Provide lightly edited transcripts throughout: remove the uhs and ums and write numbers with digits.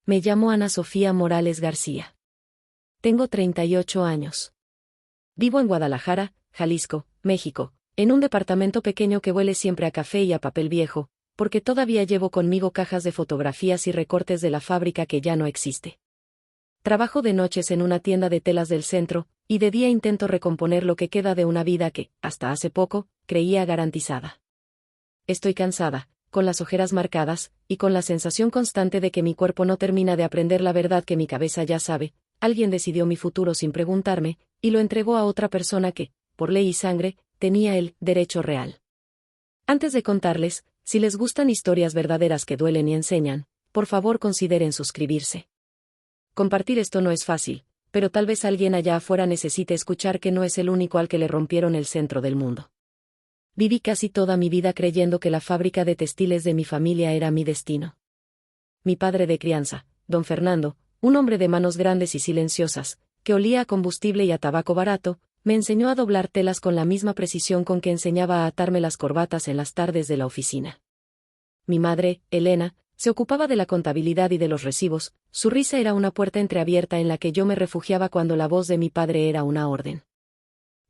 Me llamo Ana Sofía Morales García. Tengo 38 años. Vivo en Guadalajara, Jalisco, México, en un departamento pequeño que huele siempre a café y a papel viejo, porque todavía llevo conmigo cajas de fotografías y recortes de la fábrica que ya no existe. Trabajo de noches en una tienda de telas del centro, y de día intento recomponer lo que queda de una vida que, hasta hace poco, creía garantizada. Estoy cansada, con las ojeras marcadas, y con la sensación constante de que mi cuerpo no termina de aprender la verdad que mi cabeza ya sabe. Alguien decidió mi futuro sin preguntarme, y lo entregó a otra persona que, por ley y sangre, tenía el derecho real. Antes de contarles, si les gustan historias verdaderas que duelen y enseñan, por favor consideren suscribirse. Compartir esto no es fácil, pero tal vez alguien allá afuera necesite escuchar que no es el único al que le rompieron el centro del mundo. Viví casi toda mi vida creyendo que la fábrica de textiles de mi familia era mi destino. Mi padre de crianza, don Fernando, un hombre de manos grandes y silenciosas, que olía a combustible y a tabaco barato, me enseñó a doblar telas con la misma precisión con que enseñaba a atarme las corbatas en las tardes de la oficina. Mi madre, Elena, se ocupaba de la contabilidad y de los recibos. Su risa era una puerta entreabierta en la que yo me refugiaba cuando la voz de mi padre era una orden.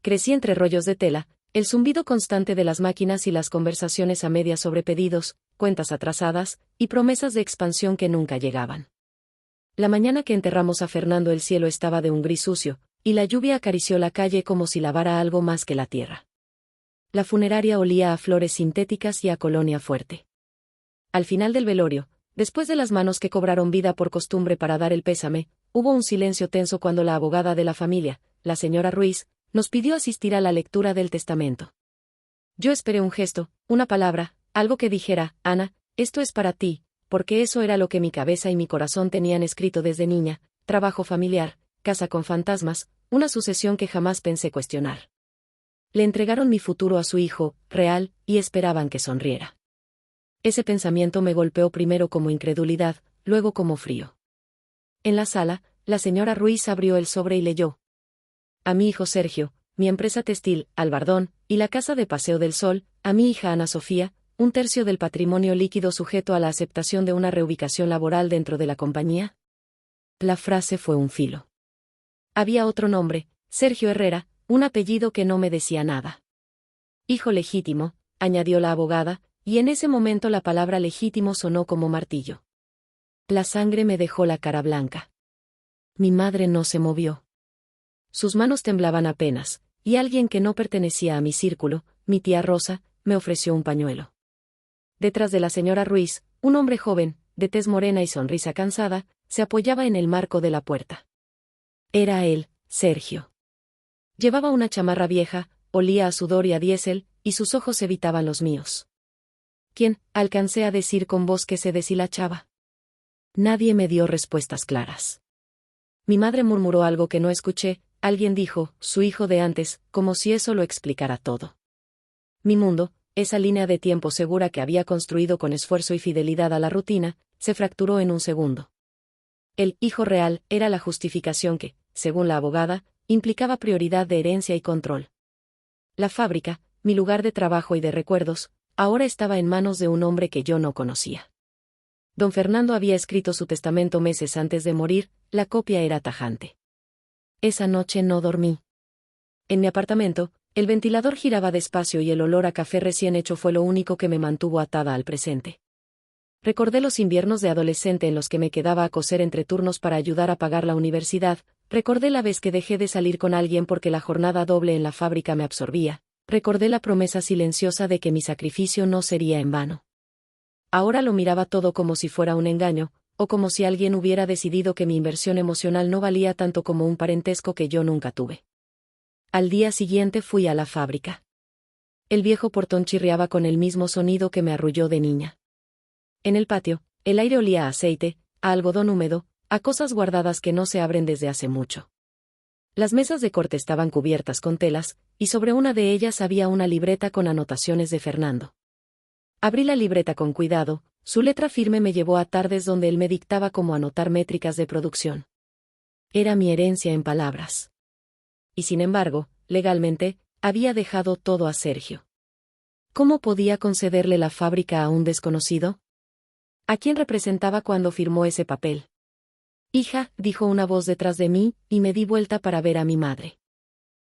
Crecí entre rollos de tela, el zumbido constante de las máquinas y las conversaciones a medias sobre pedidos, cuentas atrasadas, y promesas de expansión que nunca llegaban. La mañana que enterramos a Fernando el cielo estaba de un gris sucio, y la lluvia acarició la calle como si lavara algo más que la tierra. La funeraria olía a flores sintéticas y a colonia fuerte. Al final del velorio, después de las manos que cobraron vida por costumbre para dar el pésame, hubo un silencio tenso cuando la abogada de la familia, la señora Ruiz, nos pidió asistir a la lectura del testamento. Yo esperé un gesto, una palabra, algo que dijera, Ana, esto es para ti, porque eso era lo que mi cabeza y mi corazón tenían escrito desde niña: trabajo familiar, casa con fantasmas, una sucesión que jamás pensé cuestionar. Le entregaron mi futuro a su hijo, real, y esperaban que sonriera. Ese pensamiento me golpeó primero como incredulidad, luego como frío. En la sala, la señora Ruiz abrió el sobre y leyó: a mi hijo Sergio, mi empresa textil, Albardón, y la casa de Paseo del Sol; a mi hija Ana Sofía, 1/3 del patrimonio líquido sujeto a la aceptación de una reubicación laboral dentro de la compañía. La frase fue un filo. Había otro nombre, Sergio Herrera, un apellido que no me decía nada. Hijo legítimo, añadió la abogada, y en ese momento la palabra legítimo sonó como martillo. La sangre me dejó la cara blanca. Mi madre no se movió. Sus manos temblaban apenas, y alguien que no pertenecía a mi círculo, mi tía Rosa, me ofreció un pañuelo. Detrás de la señora Ruiz, un hombre joven, de tez morena y sonrisa cansada, se apoyaba en el marco de la puerta. Era él, Sergio. Llevaba una chamarra vieja, olía a sudor y a diésel, y sus ojos evitaban los míos. ¿Quién?, alcancé a decir con voz que se deshilachaba. Nadie me dio respuestas claras. Mi madre murmuró algo que no escuché. Alguien dijo, su hijo de antes, como si eso lo explicara todo. Mi mundo, esa línea de tiempo segura que había construido con esfuerzo y fidelidad a la rutina, se fracturó en un segundo. El hijo real era la justificación que, según la abogada, implicaba prioridad de herencia y control. La fábrica, mi lugar de trabajo y de recuerdos, ahora estaba en manos de un hombre que yo no conocía. Don Fernando había escrito su testamento meses antes de morir. La copia era tajante. Esa noche no dormí. En mi apartamento, el ventilador giraba despacio y el olor a café recién hecho fue lo único que me mantuvo atada al presente. Recordé los inviernos de adolescente en los que me quedaba a coser entre turnos para ayudar a pagar la universidad. Recordé la vez que dejé de salir con alguien porque la jornada doble en la fábrica me absorbía. Recordé la promesa silenciosa de que mi sacrificio no sería en vano. Ahora lo miraba todo como si fuera un engaño, o como si alguien hubiera decidido que mi inversión emocional no valía tanto como un parentesco que yo nunca tuve. Al día siguiente fui a la fábrica. El viejo portón chirriaba con el mismo sonido que me arrulló de niña. En el patio, el aire olía a aceite, a algodón húmedo, a cosas guardadas que no se abren desde hace mucho. Las mesas de corte estaban cubiertas con telas, y sobre una de ellas había una libreta con anotaciones de Fernando. Abrí la libreta con cuidado. Su letra firme me llevó a tardes donde él me dictaba cómo anotar métricas de producción. Era mi herencia en palabras. Y sin embargo, legalmente, había dejado todo a Sergio. ¿Cómo podía concederle la fábrica a un desconocido? ¿A quién representaba cuando firmó ese papel? Hija, dijo una voz detrás de mí, y me di vuelta para ver a mi madre.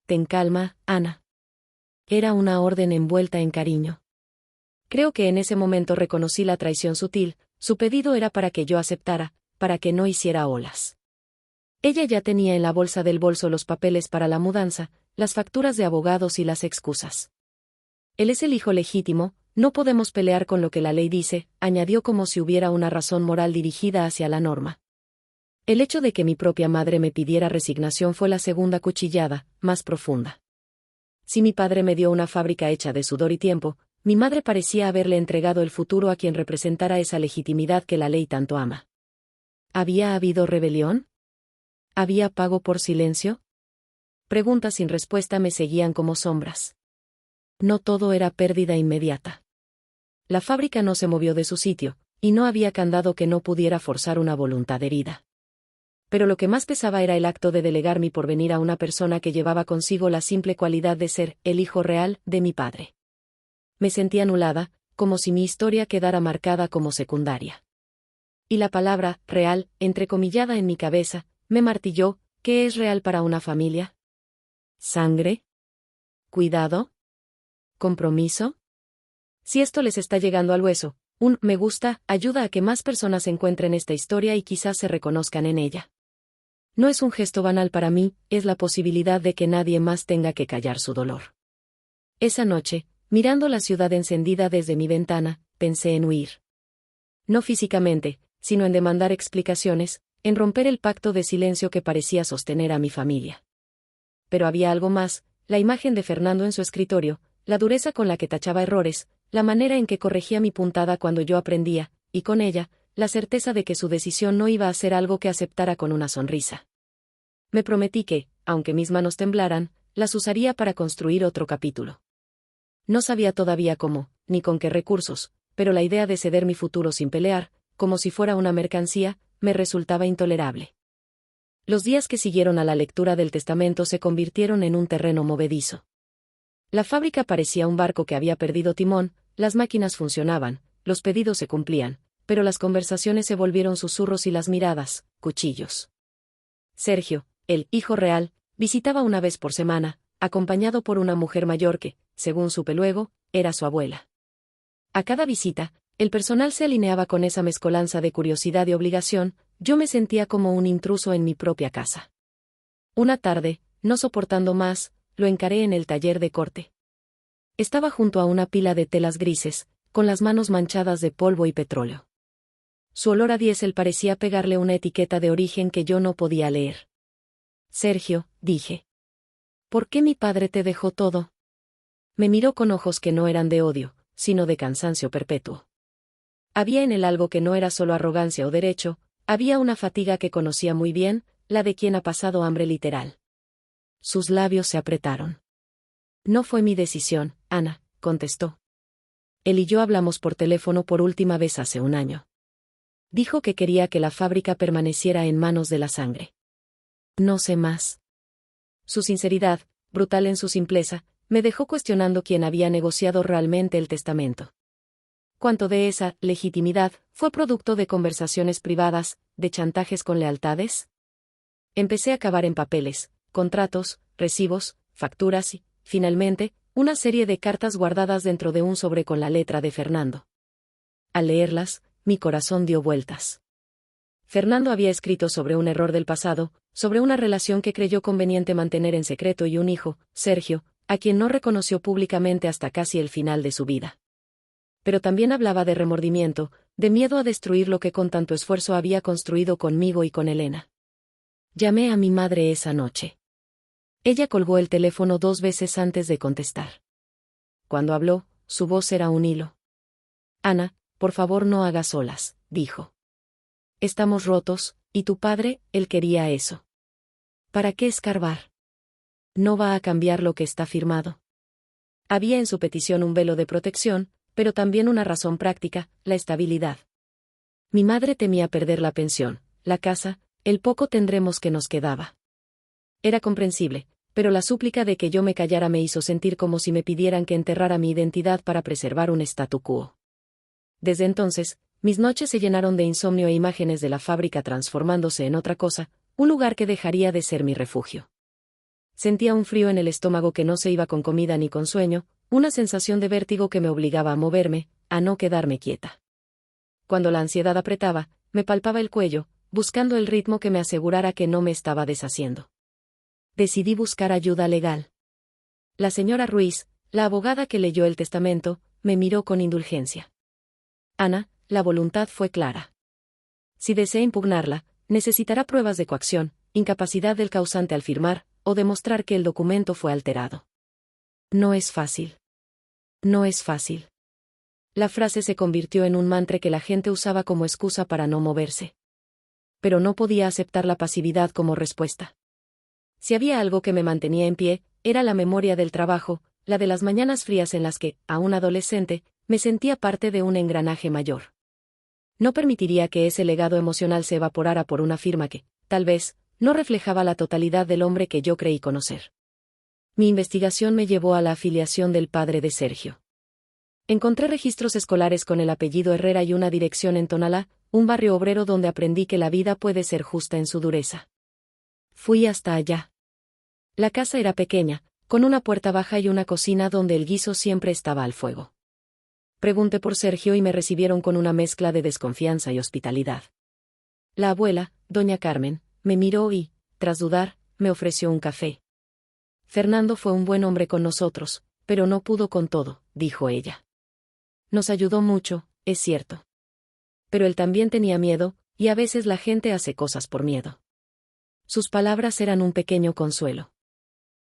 Ten calma, Ana. Era una orden envuelta en cariño. Creo que en ese momento reconocí la traición sutil. Su pedido era para que yo aceptara, para que no hiciera olas. Ella ya tenía en la bolsa del bolso los papeles para la mudanza, las facturas de abogados y las excusas. Él es el hijo legítimo, no podemos pelear con lo que la ley dice, añadió como si hubiera una razón moral dirigida hacia la norma. El hecho de que mi propia madre me pidiera resignación fue la segunda cuchillada, más profunda. Si mi padre me dio una fábrica hecha de sudor y tiempo, mi madre parecía haberle entregado el futuro a quien representara esa legitimidad que la ley tanto ama. ¿Había habido rebelión? ¿Había pago por silencio? Preguntas sin respuesta me seguían como sombras. No todo era pérdida inmediata. La fábrica no se movió de su sitio, y no había candado que no pudiera forzar una voluntad herida. Pero lo que más pesaba era el acto de delegar mi porvenir a una persona que llevaba consigo la simple cualidad de ser el hijo real de mi padre. Me sentí anulada, como si mi historia quedara marcada como secundaria. Y la palabra real, entrecomillada en mi cabeza, me martilló. ¿Qué es real para una familia? ¿Sangre? ¿Cuidado? ¿Compromiso? Si esto les está llegando al hueso, un me gusta ayuda a que más personas encuentren esta historia y quizás se reconozcan en ella. No es un gesto banal para mí, es la posibilidad de que nadie más tenga que callar su dolor. Esa noche, mirando la ciudad encendida desde mi ventana, pensé en huir. No físicamente, sino en demandar explicaciones, en romper el pacto de silencio que parecía sostener a mi familia. Pero había algo más, la imagen de Fernando en su escritorio, la dureza con la que tachaba errores, la manera en que corregía mi puntada cuando yo aprendía, y con ella, la certeza de que su decisión no iba a ser algo que aceptara con una sonrisa. Me prometí que, aunque mis manos temblaran, las usaría para construir otro capítulo. No sabía todavía cómo, ni con qué recursos, pero la idea de ceder mi futuro sin pelear, como si fuera una mercancía, me resultaba intolerable. Los días que siguieron a la lectura del testamento se convirtieron en un terreno movedizo. La fábrica parecía un barco que había perdido timón, las máquinas funcionaban, los pedidos se cumplían, pero las conversaciones se volvieron susurros y las miradas, cuchillos. Sergio, el hijo real, visitaba una vez por semana, acompañado por una mujer mayor que, según supe luego, era su abuela. A cada visita, el personal se alineaba con esa mezcolanza de curiosidad y obligación. Yo me sentía como un intruso en mi propia casa. Una tarde, no soportando más, lo encaré en el taller de corte. Estaba junto a una pila de telas grises, con las manos manchadas de polvo y petróleo. Su olor a diésel parecía pegarle una etiqueta de origen que yo no podía leer. Sergio, dije. ¿Por qué mi padre te dejó todo? Me miró con ojos que no eran de odio, sino de cansancio perpetuo. Había en él algo que no era solo arrogancia o derecho, había una fatiga que conocía muy bien, la de quien ha pasado hambre literal. Sus labios se apretaron. No fue mi decisión, Ana, contestó. Él y yo hablamos por teléfono por última vez hace un año. Dijo que quería que la fábrica permaneciera en manos de la sangre. No sé más. Su sinceridad, brutal en su simpleza, me dejó cuestionando quién había negociado realmente el testamento. ¿Cuánto de esa legitimidad fue producto de conversaciones privadas, de chantajes con lealtades? Empecé a cavar en papeles, contratos, recibos, facturas y, finalmente, una serie de cartas guardadas dentro de un sobre con la letra de Fernando. Al leerlas, mi corazón dio vueltas. Fernando había escrito sobre un error del pasado, sobre una relación que creyó conveniente mantener en secreto y un hijo, Sergio, a quien no reconoció públicamente hasta casi el final de su vida. Pero también hablaba de remordimiento, de miedo a destruir lo que con tanto esfuerzo había construido conmigo y con Elena. Llamé a mi madre esa noche. Ella colgó el teléfono 2 veces antes de contestar. Cuando habló, su voz era un hilo. Ana, por favor no hagas olas, dijo. Estamos rotos, y tu padre, él quería eso. ¿Para qué escarbar? No va a cambiar lo que está firmado. Había en su petición un velo de protección, pero también una razón práctica, la estabilidad. Mi madre temía perder la pensión, la casa, el poco tendremos que nos quedaba. Era comprensible, pero la súplica de que yo me callara me hizo sentir como si me pidieran que enterrara mi identidad para preservar un statu quo. Desde entonces, mis noches se llenaron de insomnio e imágenes de la fábrica transformándose en otra cosa, un lugar que dejaría de ser mi refugio. Sentía un frío en el estómago que no se iba con comida ni con sueño, una sensación de vértigo que me obligaba a moverme, a no quedarme quieta. Cuando la ansiedad apretaba, me palpaba el cuello, buscando el ritmo que me asegurara que no me estaba deshaciendo. Decidí buscar ayuda legal. La señora Ruiz, la abogada que leyó el testamento, me miró con indulgencia. Ana, la voluntad fue clara. Si desea impugnarla, necesitará pruebas de coacción, incapacidad del causante al firmar, o demostrar que el documento fue alterado. No es fácil. No es fácil. La frase se convirtió en un mantra que la gente usaba como excusa para no moverse. Pero no podía aceptar la pasividad como respuesta. Si había algo que me mantenía en pie, era la memoria del trabajo, la de las mañanas frías en las que, aún adolescente, me sentía parte de un engranaje mayor. No permitiría que ese legado emocional se evaporara por una firma que, tal vez, no reflejaba la totalidad del hombre que yo creí conocer. Mi investigación me llevó a la afiliación del padre de Sergio. Encontré registros escolares con el apellido Herrera y una dirección en Tonalá, un barrio obrero donde aprendí que la vida puede ser justa en su dureza. Fui hasta allá. La casa era pequeña, con una puerta baja y una cocina donde el guiso siempre estaba al fuego. Pregunté por Sergio y me recibieron con una mezcla de desconfianza y hospitalidad. La abuela, doña Carmen, me miró y, tras dudar, me ofreció un café. Fernando fue un buen hombre con nosotros, pero no pudo con todo, dijo ella. Nos ayudó mucho, es cierto. Pero él también tenía miedo, y a veces la gente hace cosas por miedo. Sus palabras eran un pequeño consuelo.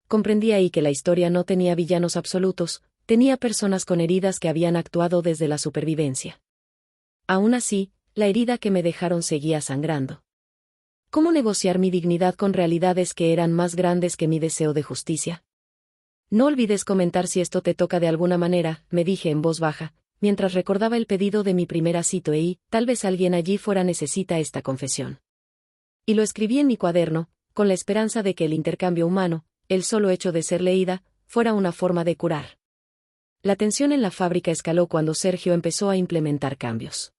Comprendí ahí que la historia no tenía villanos absolutos, tenía personas con heridas que habían actuado desde la supervivencia. Aún así, la herida que me dejaron seguía sangrando. ¿Cómo negociar mi dignidad con realidades que eran más grandes que mi deseo de justicia? No olvides comentar si esto te toca de alguna manera, me dije en voz baja, mientras recordaba el pedido de mi primera cita y, tal vez alguien allí fuera necesita esta confesión. Y lo escribí en mi cuaderno, con la esperanza de que el intercambio humano, el solo hecho de ser leída, fuera una forma de curar. La tensión en la fábrica escaló cuando Sergio empezó a implementar cambios.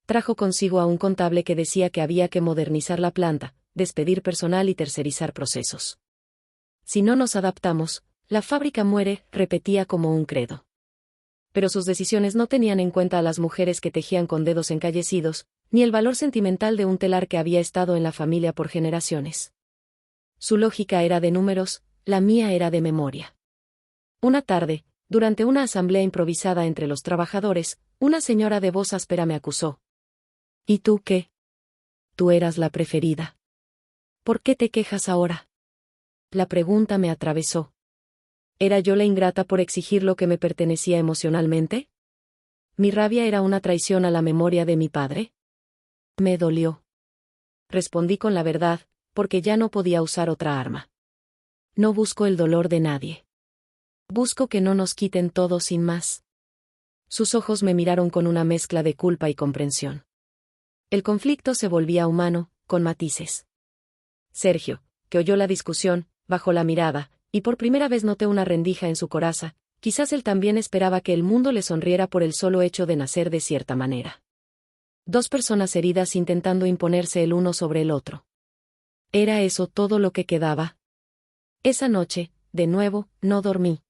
Trajo consigo a un contable que decía que había que modernizar la planta, despedir personal y tercerizar procesos. Si no nos adaptamos, la fábrica muere, repetía como un credo. Pero sus decisiones no tenían en cuenta a las mujeres que tejían con dedos encallecidos, ni el valor sentimental de un telar que había estado en la familia por generaciones. Su lógica era de números, la mía era de memoria. Una tarde, durante una asamblea improvisada entre los trabajadores, una señora de voz áspera me acusó. ¿Y tú qué? Tú eras la preferida. ¿Por qué te quejas ahora? La pregunta me atravesó. ¿Era yo la ingrata por exigir lo que me pertenecía emocionalmente? ¿Mi rabia era una traición a la memoria de mi padre? Me dolió. Respondí con la verdad, porque ya no podía usar otra arma. No busco el dolor de nadie. Busco que no nos quiten todo sin más. Sus ojos me miraron con una mezcla de culpa y comprensión. El conflicto se volvía humano, con matices. Sergio, que oyó la discusión, bajó la mirada, y por primera vez noté una rendija en su coraza, quizás él también esperaba que el mundo le sonriera por el solo hecho de nacer de cierta manera. Dos personas heridas intentando imponerse el uno sobre el otro. ¿Era eso todo lo que quedaba? Esa noche, de nuevo, no dormí.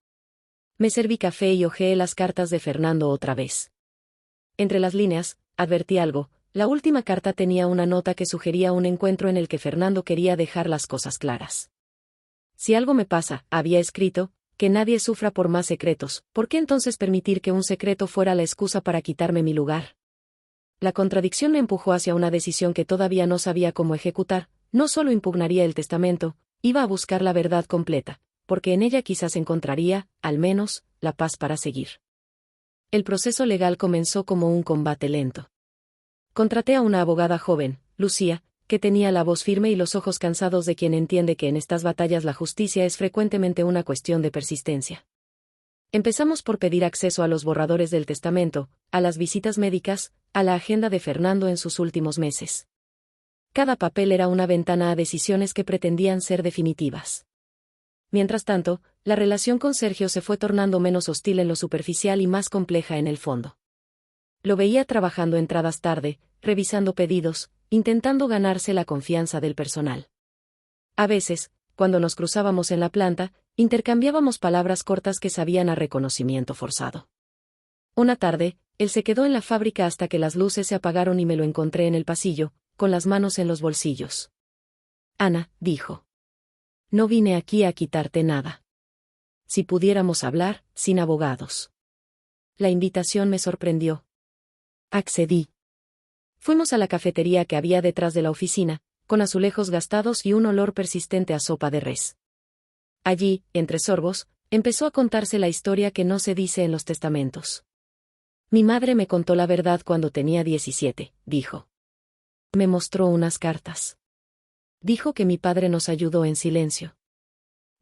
Me serví café y hojeé las cartas de Fernando otra vez. Entre las líneas, advertí algo. La última carta tenía una nota que sugería un encuentro en el que Fernando quería dejar las cosas claras. Si algo me pasa, había escrito, que nadie sufra por más secretos, ¿por qué entonces permitir que un secreto fuera la excusa para quitarme mi lugar? La contradicción me empujó hacia una decisión que todavía no sabía cómo ejecutar. No solo impugnaría el testamento, iba a buscar la verdad completa, porque en ella quizás encontraría, al menos, la paz para seguir. El proceso legal comenzó como un combate lento. Contraté a una abogada joven, Lucía, que tenía la voz firme y los ojos cansados de quien entiende que en estas batallas la justicia es frecuentemente una cuestión de persistencia. Empezamos por pedir acceso a los borradores del testamento, a las visitas médicas, a la agenda de Fernando en sus últimos meses. Cada papel era una ventana a decisiones que pretendían ser definitivas. Mientras tanto, la relación con Sergio se fue tornando menos hostil en lo superficial y más compleja en el fondo. Lo veía trabajando entradas tarde, revisando pedidos, intentando ganarse la confianza del personal. A veces, cuando nos cruzábamos en la planta, intercambiábamos palabras cortas que sabían a reconocimiento forzado. Una tarde, él se quedó en la fábrica hasta que las luces se apagaron y me lo encontré en el pasillo, con las manos en los bolsillos. Ana, dijo. No vine aquí a quitarte nada. Si pudiéramos hablar, sin abogados. La invitación me sorprendió. Accedí. Fuimos a la cafetería que había detrás de la oficina, con azulejos gastados y un olor persistente a sopa de res. Allí, entre sorbos, empezó a contarse la historia que no se dice en los testamentos. Mi madre me contó la verdad cuando tenía 17, dijo. Me mostró unas cartas. Dijo que mi padre nos ayudó en silencio.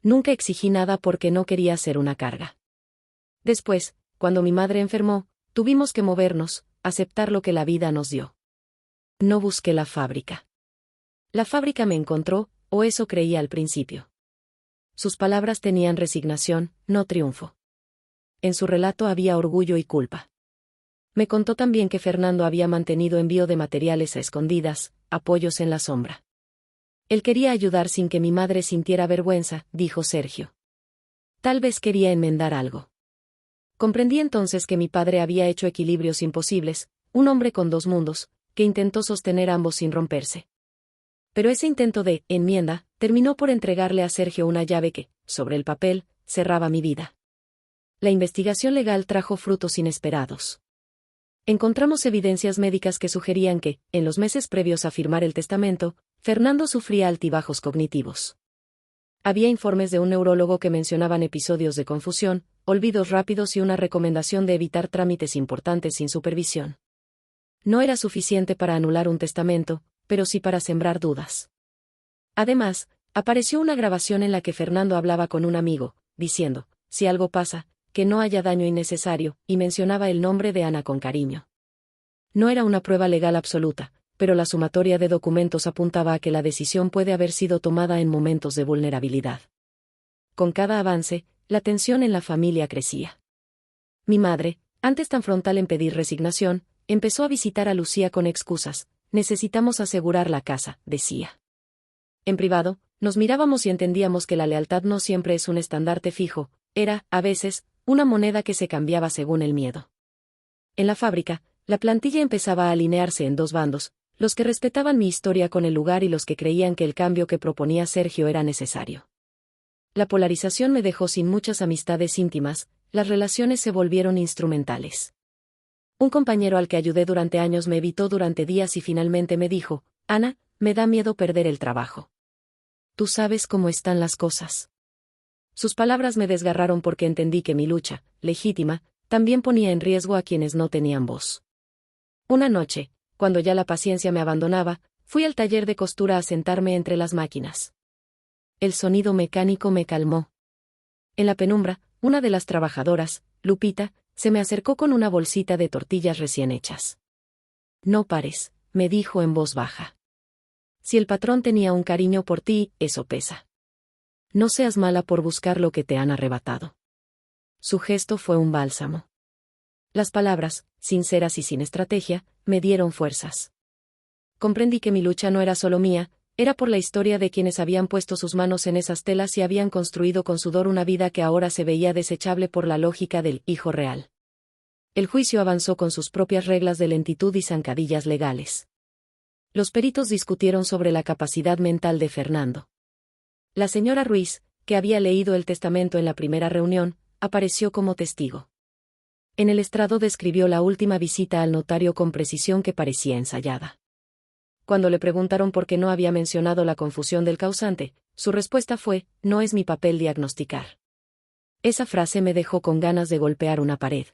Nunca exigí nada porque no quería ser una carga. Después, cuando mi madre enfermó, tuvimos que movernos, aceptar lo que la vida nos dio. No busqué la fábrica. La fábrica me encontró, o eso creía al principio. Sus palabras tenían resignación, no triunfo. En su relato había orgullo y culpa. Me contó también que Fernando había mantenido envío de materiales a escondidas, apoyos en la sombra. Él quería ayudar sin que mi madre sintiera vergüenza, dijo Sergio. Tal vez quería enmendar algo. Comprendí entonces que mi padre había hecho equilibrios imposibles, un hombre con dos mundos, que intentó sostener ambos sin romperse. Pero ese intento de enmienda terminó por entregarle a Sergio una llave que, sobre el papel, cerraba mi vida. La investigación legal trajo frutos inesperados. Encontramos evidencias médicas que sugerían que, en los meses previos a firmar el testamento, Fernando sufría altibajos cognitivos. Había informes de un neurólogo que mencionaban episodios de confusión, olvidos rápidos y una recomendación de evitar trámites importantes sin supervisión. No era suficiente para anular un testamento, pero sí para sembrar dudas. Además, apareció una grabación en la que Fernando hablaba con un amigo, diciendo, si algo pasa, que no haya daño innecesario, y mencionaba el nombre de Ana con cariño. No era una prueba legal absoluta, pero la sumatoria de documentos apuntaba a que la decisión puede haber sido tomada en momentos de vulnerabilidad. Con cada avance, la tensión en la familia crecía. Mi madre, antes tan frontal en pedir resignación, empezó a visitar a Lucía con excusas. Necesitamos asegurar la casa, decía. En privado, nos mirábamos y entendíamos que la lealtad no siempre es un estandarte fijo, era, a veces, una moneda que se cambiaba según el miedo. En la fábrica, la plantilla empezaba a alinearse en dos bandos, los que respetaban mi historia con el lugar y los que creían que el cambio que proponía Sergio era necesario. La polarización me dejó sin muchas amistades íntimas, las relaciones se volvieron instrumentales. Un compañero al que ayudé durante años me evitó durante días y finalmente me dijo, Ana, me da miedo perder el trabajo. Tú sabes cómo están las cosas. Sus palabras me desgarraron porque entendí que mi lucha, legítima, también ponía en riesgo a quienes no tenían voz. Una noche, cuando ya la paciencia me abandonaba, fui al taller de costura a sentarme entre las máquinas. El sonido mecánico me calmó. En la penumbra, una de las trabajadoras, Lupita, se me acercó con una bolsita de tortillas recién hechas. No pares, me dijo en voz baja. Si el patrón tenía un cariño por ti, eso pesa. No seas mala por buscar lo que te han arrebatado. Su gesto fue un bálsamo. Las palabras, sinceras y sin estrategia, me dieron fuerzas. Comprendí que mi lucha no era solo mía, era por la historia de quienes habían puesto sus manos en esas telas y habían construido con sudor una vida que ahora se veía desechable por la lógica del hijo real. El juicio avanzó con sus propias reglas de lentitud y zancadillas legales. Los peritos discutieron sobre la capacidad mental de Fernando. La señora Ruiz, que había leído el testamento en la primera reunión, apareció como testigo. En el estrado describió la última visita al notario con precisión que parecía ensayada. Cuando le preguntaron por qué no había mencionado la confusión del causante, su respuesta fue, no es mi papel diagnosticar. Esa frase me dejó con ganas de golpear una pared.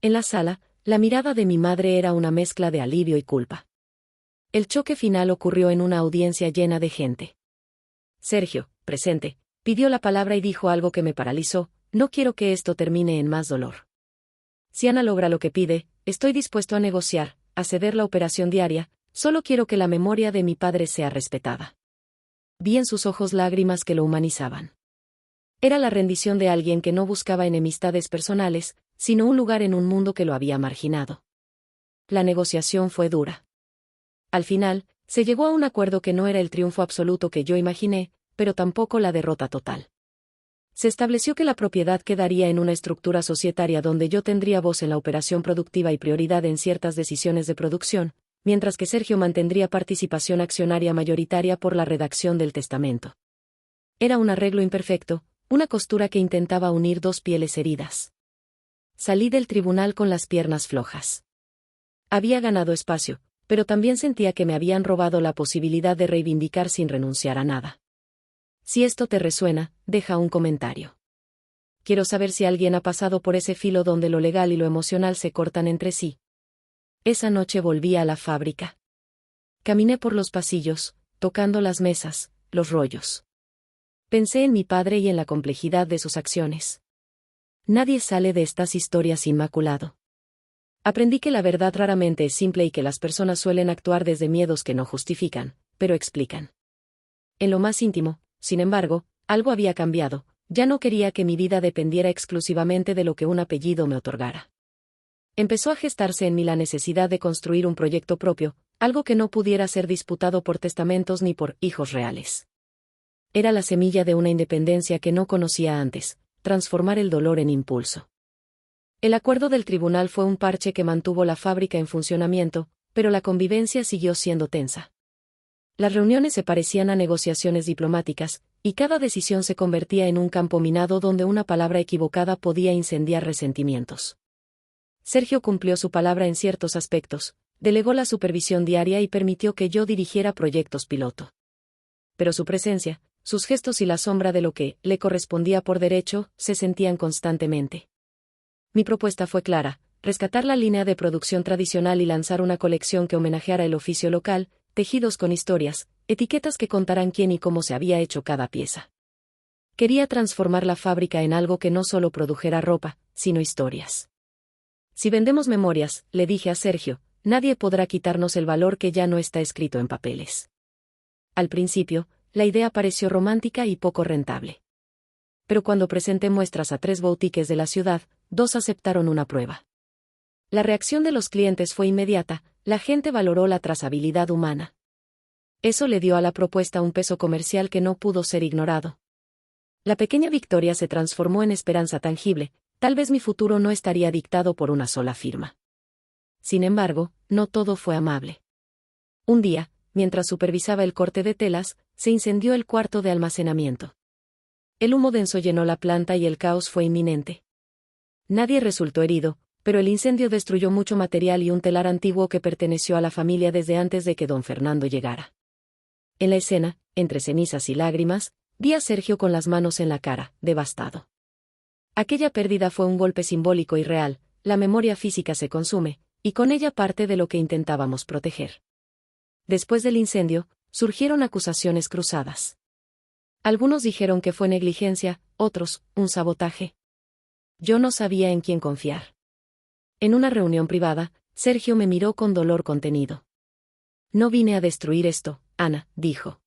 En la sala, la mirada de mi madre era una mezcla de alivio y culpa. El choque final ocurrió en una audiencia llena de gente. Sergio, presente, pidió la palabra y dijo algo que me paralizó, no quiero que esto termine en más dolor. Si Ana logra lo que pide, estoy dispuesto a negociar, a ceder la operación diaria, solo quiero que la memoria de mi padre sea respetada. Vi en sus ojos lágrimas que lo humanizaban. Era la rendición de alguien que no buscaba enemistades personales, sino un lugar en un mundo que lo había marginado. La negociación fue dura. Al final, se llegó a un acuerdo que no era el triunfo absoluto que yo imaginé, pero tampoco la derrota total. Se estableció que la propiedad quedaría en una estructura societaria donde yo tendría voz en la operación productiva y prioridad en ciertas decisiones de producción, mientras que Sergio mantendría participación accionaria mayoritaria por la redacción del testamento. Era un arreglo imperfecto, una costura que intentaba unir dos pieles heridas. Salí del tribunal con las piernas flojas. Había ganado espacio, pero también sentía que me habían robado la posibilidad de reivindicar sin renunciar a nada. Si esto te resuena, deja un comentario. Quiero saber si alguien ha pasado por ese filo donde lo legal y lo emocional se cortan entre sí. Esa noche volví a la fábrica. Caminé por los pasillos, tocando las mesas, los rollos. Pensé en mi padre y en la complejidad de sus acciones. Nadie sale de estas historias inmaculado. Aprendí que la verdad raramente es simple y que las personas suelen actuar desde miedos que no justifican, pero explican. En lo más íntimo, sin embargo, algo había cambiado. Ya no quería que mi vida dependiera exclusivamente de lo que un apellido me otorgara. Empezó a gestarse en mí la necesidad de construir un proyecto propio, algo que no pudiera ser disputado por testamentos ni por hijos reales. Era la semilla de una independencia que no conocía antes, transformar el dolor en impulso. El acuerdo del tribunal fue un parche que mantuvo la fábrica en funcionamiento, pero la convivencia siguió siendo tensa. Las reuniones se parecían a negociaciones diplomáticas, y cada decisión se convertía en un campo minado donde una palabra equivocada podía incendiar resentimientos. Sergio cumplió su palabra en ciertos aspectos, delegó la supervisión diaria y permitió que yo dirigiera proyectos piloto. Pero su presencia, sus gestos y la sombra de lo que le correspondía por derecho, se sentían constantemente. Mi propuesta fue clara: rescatar la línea de producción tradicional y lanzar una colección que homenajeara el oficio local, tejidos con historias, etiquetas que contarán quién y cómo se había hecho cada pieza. Quería transformar la fábrica en algo que no solo produjera ropa, sino historias. Si vendemos memorias, le dije a Sergio, nadie podrá quitarnos el valor que ya no está escrito en papeles. Al principio, la idea pareció romántica y poco rentable. Pero cuando presenté muestras a 3 boutiques de la ciudad, 2 aceptaron una prueba. La reacción de los clientes fue inmediata, la gente valoró la trazabilidad humana. Eso le dio a la propuesta un peso comercial que no pudo ser ignorado. La pequeña victoria se transformó en esperanza tangible, tal vez mi futuro no estaría dictado por una sola firma. Sin embargo, no todo fue amable. Un día, mientras supervisaba el corte de telas, se incendió el cuarto de almacenamiento. El humo denso llenó la planta y el caos fue inminente. Nadie resultó herido, pero el incendio destruyó mucho material y un telar antiguo que perteneció a la familia desde antes de que don Fernando llegara. En la escena, entre cenizas y lágrimas, vi a Sergio con las manos en la cara, devastado. Aquella pérdida fue un golpe simbólico y real, la memoria física se consume, y con ella parte de lo que intentábamos proteger. Después del incendio, surgieron acusaciones cruzadas. Algunos dijeron que fue negligencia, otros, un sabotaje. Yo no sabía en quién confiar. En una reunión privada, Sergio me miró con dolor contenido. No vine a destruir esto, Ana, dijo.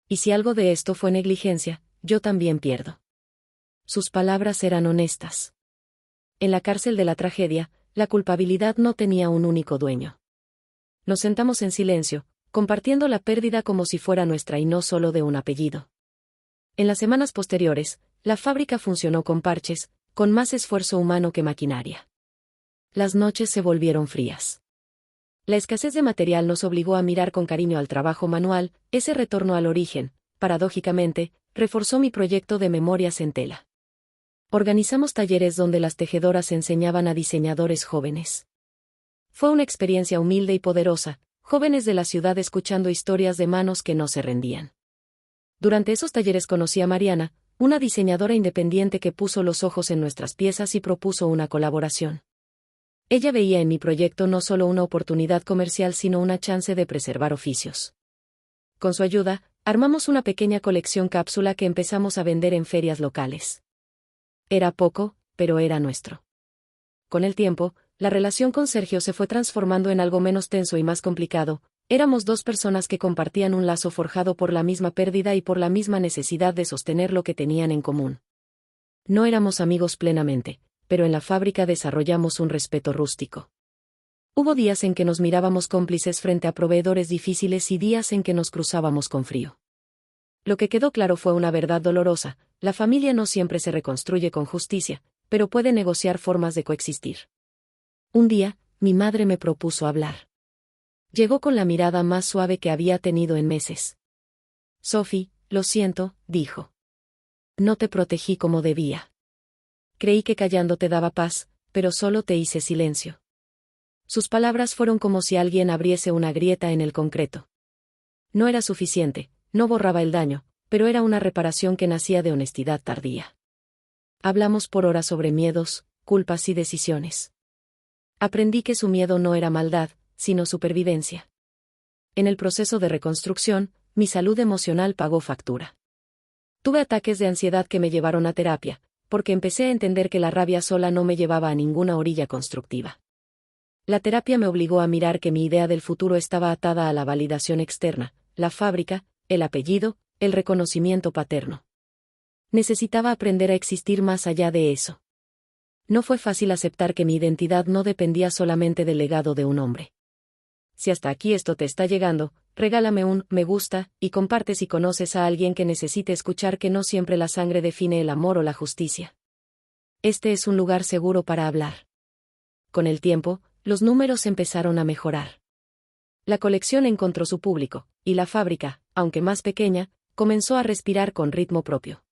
Y si algo de esto fue negligencia, yo también pierdo. Sus palabras eran honestas. En la cárcel de la tragedia, la culpabilidad no tenía un único dueño. Nos sentamos en silencio, compartiendo la pérdida como si fuera nuestra y no solo de un apellido. En las semanas posteriores, la fábrica funcionó con parches, con más esfuerzo humano que maquinaria. Las noches se volvieron frías. La escasez de material nos obligó a mirar con cariño al trabajo manual. Ese retorno al origen, paradójicamente, reforzó mi proyecto de memorias en tela. Organizamos talleres donde las tejedoras enseñaban a diseñadores jóvenes. Fue una experiencia humilde y poderosa, jóvenes de la ciudad escuchando historias de manos que no se rendían. Durante esos talleres conocí a Mariana, una diseñadora independiente que puso los ojos en nuestras piezas y propuso una colaboración. Ella veía en mi proyecto no solo una oportunidad comercial sino una chance de preservar oficios. Con su ayuda, armamos una pequeña colección cápsula que empezamos a vender en ferias locales. Era poco, pero era nuestro. Con el tiempo, la relación con Sergio se fue transformando en algo menos tenso y más complicado. Éramos 2 personas que compartían un lazo forjado por la misma pérdida y por la misma necesidad de sostener lo que tenían en común. No éramos amigos plenamente, pero en la fábrica desarrollamos un respeto rústico. Hubo días en que nos mirábamos cómplices frente a proveedores difíciles y días en que nos cruzábamos con frío. Lo que quedó claro fue una verdad dolorosa: la familia no siempre se reconstruye con justicia, pero puede negociar formas de coexistir. Un día, mi madre me propuso hablar. Llegó con la mirada más suave que había tenido en meses. Sophie, lo siento, dijo. No te protegí como debía. Creí que callando te daba paz, pero solo te hice silencio. Sus palabras fueron como si alguien abriese una grieta en el concreto. No era suficiente, no borraba el daño, pero era una reparación que nacía de honestidad tardía. Hablamos por horas sobre miedos, culpas y decisiones. Aprendí que su miedo no era maldad, sino supervivencia. En el proceso de reconstrucción, mi salud emocional pagó factura. Tuve ataques de ansiedad que me llevaron a terapia, porque empecé a entender que la rabia sola no me llevaba a ninguna orilla constructiva. La terapia me obligó a mirar que mi idea del futuro estaba atada a la validación externa, la fábrica, el apellido, el reconocimiento paterno. Necesitaba aprender a existir más allá de eso. No fue fácil aceptar que mi identidad no dependía solamente del legado de un hombre. Si hasta aquí esto te está llegando, regálame un me gusta y comparte si conoces a alguien que necesite escuchar que no siempre la sangre define el amor o la justicia. Este es un lugar seguro para hablar. Con el tiempo, los números empezaron a mejorar. La colección encontró su público, y la fábrica, aunque más pequeña, comenzó a respirar con ritmo propio.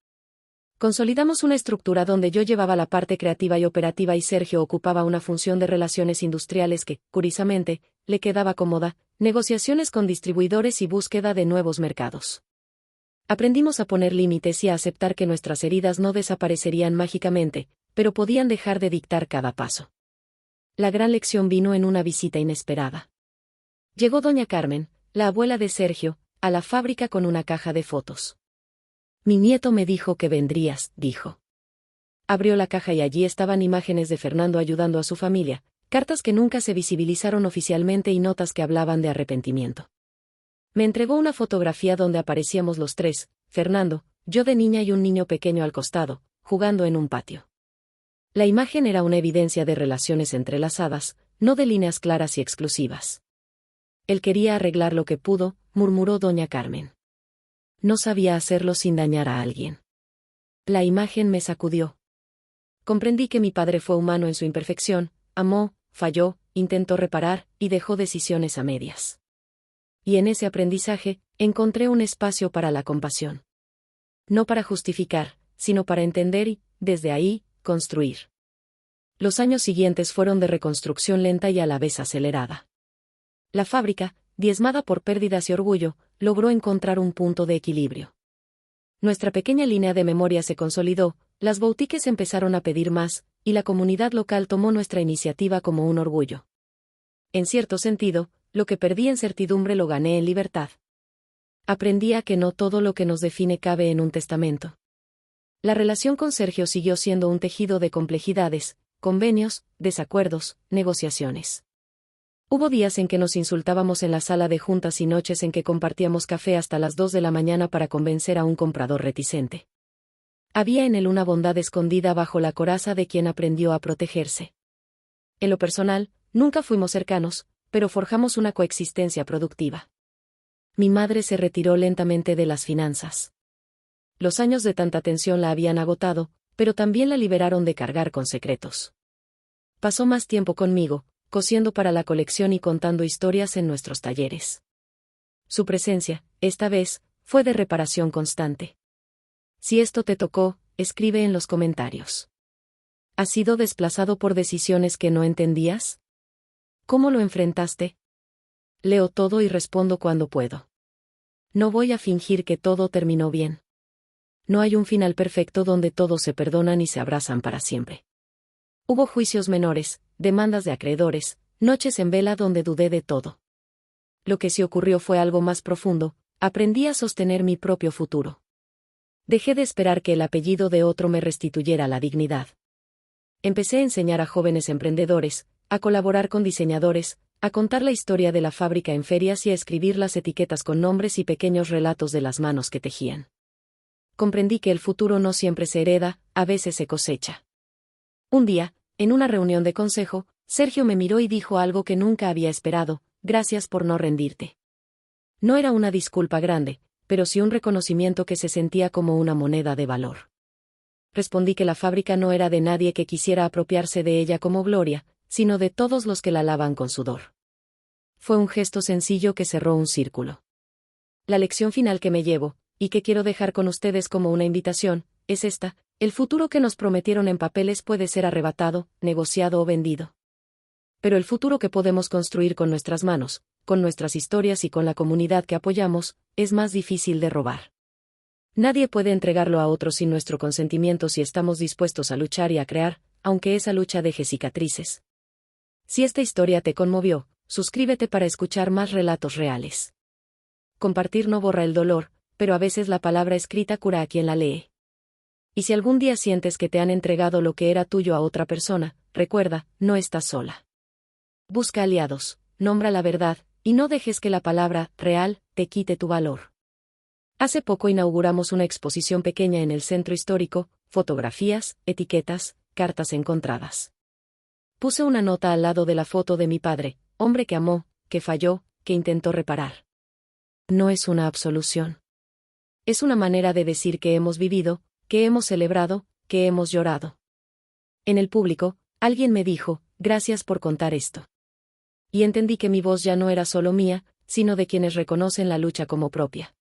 Consolidamos una estructura donde yo llevaba la parte creativa y operativa y Sergio ocupaba una función de relaciones industriales que, curiosamente, le quedaba cómoda: negociaciones con distribuidores y búsqueda de nuevos mercados. Aprendimos a poner límites y a aceptar que nuestras heridas no desaparecerían mágicamente, pero podían dejar de dictar cada paso. La gran lección vino en una visita inesperada. Llegó doña Carmen, la abuela de Sergio, a la fábrica con una caja de fotos. Mi nieto me dijo que vendrías, dijo. Abrió la caja y allí estaban imágenes de Fernando ayudando a su familia, cartas que nunca se visibilizaron oficialmente y notas que hablaban de arrepentimiento. Me entregó una fotografía donde aparecíamos los tres: Fernando, yo de niña y un niño pequeño al costado, jugando en un patio. La imagen era una evidencia de relaciones entrelazadas, no de líneas claras y exclusivas. Él quería arreglar lo que pudo, murmuró doña Carmen. No sabía hacerlo sin dañar a alguien. La imagen me sacudió. Comprendí que mi padre fue humano en su imperfección: amó, falló, intentó reparar, y dejó decisiones a medias. Y en ese aprendizaje, encontré un espacio para la compasión. No para justificar, sino para entender y, desde ahí, construir. Los años siguientes fueron de reconstrucción lenta y a la vez acelerada. La fábrica, diezmada por pérdidas y orgullo, logró encontrar un punto de equilibrio. Nuestra pequeña línea de memoria se consolidó, las boutiques empezaron a pedir más, y la comunidad local tomó nuestra iniciativa como un orgullo. En cierto sentido, lo que perdí en certidumbre lo gané en libertad. Aprendí a que no todo lo que nos define cabe en un testamento. La relación con Sergio siguió siendo un tejido de complejidades, convenios, desacuerdos, negociaciones. Hubo días en que nos insultábamos en la sala de juntas y noches en que compartíamos café hasta las 2 de la mañana para convencer a un comprador reticente. Había en él una bondad escondida bajo la coraza de quien aprendió a protegerse. En lo personal, nunca fuimos cercanos, pero forjamos una coexistencia productiva. Mi madre se retiró lentamente de las finanzas. Los años de tanta tensión la habían agotado, pero también la liberaron de cargar con secretos. Pasó más tiempo conmigo, cosiendo para la colección y contando historias en nuestros talleres. Su presencia, esta vez, fue de reparación constante. Si esto te tocó, escribe en los comentarios. ¿Has sido desplazado por decisiones que no entendías? ¿Cómo lo enfrentaste? Leo todo y respondo cuando puedo. No voy a fingir que todo terminó bien. No hay un final perfecto donde todos se perdonan y se abrazan para siempre. Hubo juicios menores, demandas de acreedores, noches en vela donde dudé de todo. Lo que sí ocurrió fue algo más profundo: aprendí a sostener mi propio futuro. Dejé de esperar que el apellido de otro me restituyera la dignidad. Empecé a enseñar a jóvenes emprendedores, a colaborar con diseñadores, a contar la historia de la fábrica en ferias y a escribir las etiquetas con nombres y pequeños relatos de las manos que tejían. Comprendí que el futuro no siempre se hereda, a veces se cosecha. Un día, en una reunión de consejo, Sergio me miró y dijo algo que nunca había esperado: gracias por no rendirte. No era una disculpa grande, pero sí un reconocimiento que se sentía como una moneda de valor. Respondí que la fábrica no era de nadie que quisiera apropiarse de ella como gloria, sino de todos los que la lavan con sudor. Fue un gesto sencillo que cerró un círculo. La lección final que me llevo, y que quiero dejar con ustedes como una invitación, es esta: el futuro que nos prometieron en papeles puede ser arrebatado, negociado o vendido. Pero el futuro que podemos construir con nuestras manos, con nuestras historias y con la comunidad que apoyamos, es más difícil de robar. Nadie puede entregarlo a otro sin nuestro consentimiento si estamos dispuestos a luchar y a crear, aunque esa lucha deje cicatrices. Si esta historia te conmovió, suscríbete para escuchar más relatos reales. Compartir no borra el dolor, pero a veces la palabra escrita cura a quien la lee. Y si algún día sientes que te han entregado lo que era tuyo a otra persona, recuerda, no estás sola. Busca aliados, nombra la verdad, y no dejes que la palabra real te quite tu valor. Hace poco inauguramos una exposición pequeña en el centro histórico: fotografías, etiquetas, cartas encontradas. Puse una nota al lado de la foto de mi padre: hombre que amó, que falló, que intentó reparar. No es una absolución. Es una manera de decir que hemos vivido, que hemos celebrado, que hemos llorado. En el público, alguien me dijo: gracias por contar esto. Y entendí que mi voz ya no era solo mía, sino de quienes reconocen la lucha como propia.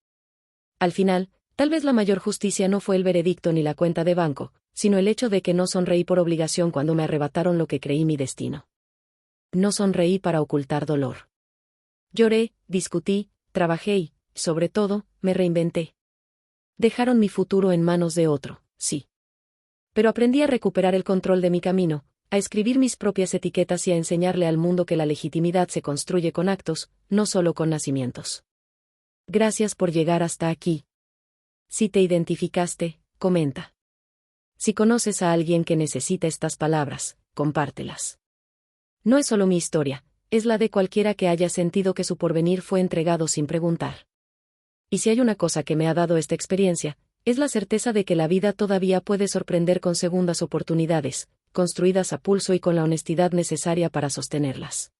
Al final, tal vez la mayor justicia no fue el veredicto ni la cuenta de banco, sino el hecho de que no sonreí por obligación cuando me arrebataron lo que creí mi destino. No sonreí para ocultar dolor. Lloré, discutí, trabajé y, sobre todo, me reinventé. Dejaron mi futuro en manos de otro, sí. Pero aprendí a recuperar el control de mi camino, a escribir mis propias etiquetas y a enseñarle al mundo que la legitimidad se construye con actos, no solo con nacimientos. Gracias por llegar hasta aquí. Si te identificaste, comenta. Si conoces a alguien que necesita estas palabras, compártelas. No es solo mi historia, es la de cualquiera que haya sentido que su porvenir fue entregado sin preguntar. Y si hay una cosa que me ha dado esta experiencia, es la certeza de que la vida todavía puede sorprender con segundas oportunidades, construidas a pulso y con la honestidad necesaria para sostenerlas.